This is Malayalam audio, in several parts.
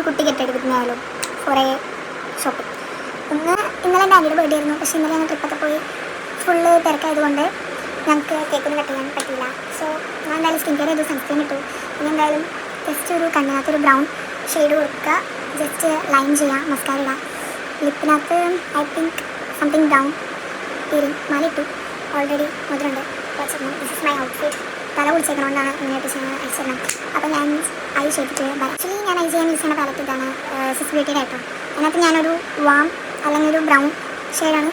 കുട്ടി കെട്ടെടുക്കുന്നതായാലും കുറേ ഷോപ്പിംഗ്. ഇന്നലെ എൻ്റെ ആൻറ്റിയുടെ ബർത്ത്ഡേ ആയിരുന്നു. പക്ഷേ ഇന്നലെ ഞങ്ങൾ ട്രിപ്പൊക്കെ പോയി ഫുള്ള് തിരക്കായതുകൊണ്ട് ഞങ്ങൾക്ക് കേക്കൊന്നും കട്ട് ചെയ്യാൻ പറ്റില്ല. സോ ഞാൻ എന്തായാലും സ്കിൻ കെയർ ചെയ്തു, സൺസ്ക്രീൻ ഇട്ടു. ഇനി എന്തായാലും ജസ്റ്റ് ഒരു കണ്ണിനകത്തൊരു ബ്രൗൺ ഷെയ്ഡ് കൊടുക്കുക, ജസ്റ്റ് ലൈൻ ചെയ്യുക, മസ്കാര ഇടുക. ലിപ്പിനകത്ത് I think something brown earring മാല ഇട്ടു. ഓൾറെഡി മുതലുണ്ട്. This is my outfit. തല കുളിച്ചേക്കണോണ്ടാണ് ഇങ്ങനെയായിട്ട് അയച്ചിരുന്നത്. അപ്പോൾ ഞാൻ ഐ ചെയ്തിട്ട് ആക്ച്വലി ഞാൻ ഐ ചെയ്യാൻ യൂസ് ചെയ്യുന്ന പാലറ്റ് ഇതാണ്, സിസ് ബ്യൂട്ടിയുടെ ആയിട്ടോ. അതിനകത്ത് ഞാനൊരു വാം അല്ലെങ്കിൽ ഒരു ബ്രൗൺ ഷെയ്ഡാണ്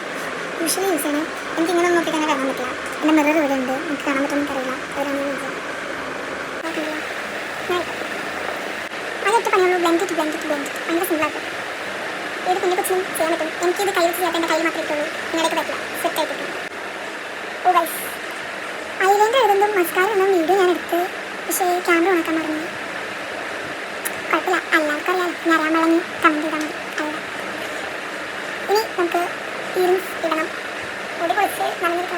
യൂഷ്വലി യൂസ് ചെയ്യുന്നത്. എനിക്ക് ഇങ്ങനെ നോക്കി തന്നെ കാണാൻ പറ്റില്ല. എൻ്റെ മിറർ ഇവിടെ ഉണ്ട്, എനിക്ക് കാണാൻ പറ്റുമെന്ന് എനിക്കറിയില്ല. അവരാണ് യൂസ് ചെയ്യുന്നത്. അതൊക്കെ പണിയുള്ളൂ. ബ്ലാങ്കറ്റ് ഭയങ്കര സിമ്പിളായിട്ട് ഏത് കുഞ്ഞു കൊച്ചിനും ചെയ്യാൻ പറ്റും. എനിക്കിത് കൈ വെച്ച് ചെയ്യാത്ത എൻ്റെ കൈ മാത്രമേ ഇട്ടുള്ളൂ, നിങ്ങളൊക്കെ പറ്റില്ല. സെറ്റായിട്ട് കിട്ടും. ഓ ഗൈസ്, ഐലൈനർ എഴുതുമ്പോൾ മസ്കാര എന്ന വീഡിയോ ഞാൻ എടുത്ത്, പക്ഷേ ക്യാമറ ഉണക്കാൻ മറന്നു. കുഴപ്പമില്ല, എല്ലാവർക്കും അറിയാം. ഞാൻ വളഞ്ഞ് കമൻറ്റ് ചെയ്താൽ മതി. അല്ല, ഇനി നമുക്ക് ഇയറിംഗ്സ് ഇടണം. മുടി പൊളിച്ച് നല്ലൊരു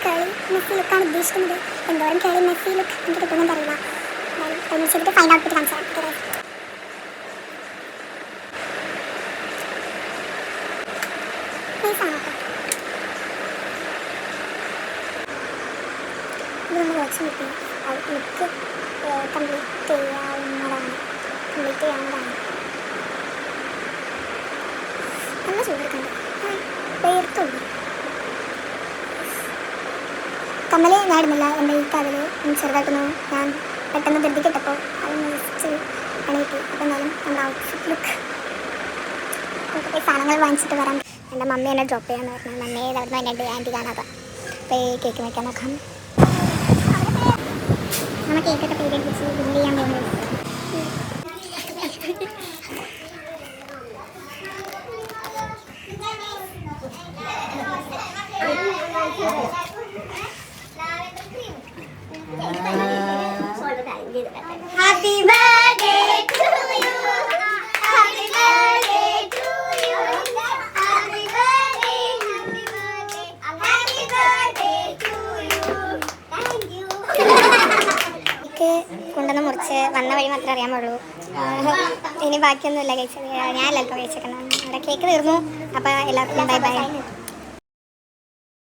കേളി മെസ്സി ലുക്കാണ് ഉദ്ദേശിക്കുന്നത്. എന്തോരം കേളി മെസ്സി ലുക്ക് എനിക്ക് കിട്ടുമെന്ന് അറിയില്ല. എന്തായാലും ചെയ്തിട്ട് ഫൈൻ ഔട്ട്ഫിറ്റ് കാണിച്ചു തരാം. ഇത് നമ്മൾ വാച്ച് കിട്ടി. ലുക്ക് കംപ്ലീറ്റ് ചെയ്യാവുന്നതാണ്. നല്ല ചൂടെടുക്കണ്ട, പേർത്തുള്ളൂ. കമ്മൽ ഞാൻ ഇടുന്നില്ല. എൻ്റെ ഈ കാതിൽ ചെറുതായിട്ടൊന്ന് ഞാൻ പെട്ടെന്ന് ധൃതിക്കിട്ടപ്പോൾ അതൊന്ന് ജസ്റ്റ് പണിയിട്ടു. അപ്പോൾ എന്തായാലും നമ്മുടെ ഔട്ട്ഫിറ്റ് ലുക്ക് കുറേ സാധനങ്ങൾ വാങ്ങിച്ചിട്ട് വരാം. എൻ്റെ മമ്മി എന്നെ ഡ്രോപ്പ് ചെയ്യാമെന്ന് പറഞ്ഞാൽ മമ്മി ഏതായിരുന്നു എൻ്റെ ആൻറ്റി കാണാതെ. അപ്പോൾ ഈ കേക്ക് വയ്ക്കാൻ നോക്കാം. നമ്മൾ കേക്കൊക്കെ പീരീഡ് വെച്ച് ബില്ല് ചെയ്യാൻ പോകുന്നത്. Happy birthday to you. Happy birthday to you. Happy birthday, happy birthday. Happy birthday to you. Thank you. Cake കൊണ്ടുവന്ന് മുറിച്ച് വന്ന വഴി മാത്രമേ അറിയാൻ പാടുള്ളൂ. ഇനി ബാക്കിയൊന്നുമില്ല കഴിച്ചത്. ഞാൻ എല്ലാവർക്കും കഴിച്ചേക്കണം. അവിടെ കേക്ക് തീർന്നു. അപ്പോൾ എല്ലാവർക്കും ബൈ ബൈ.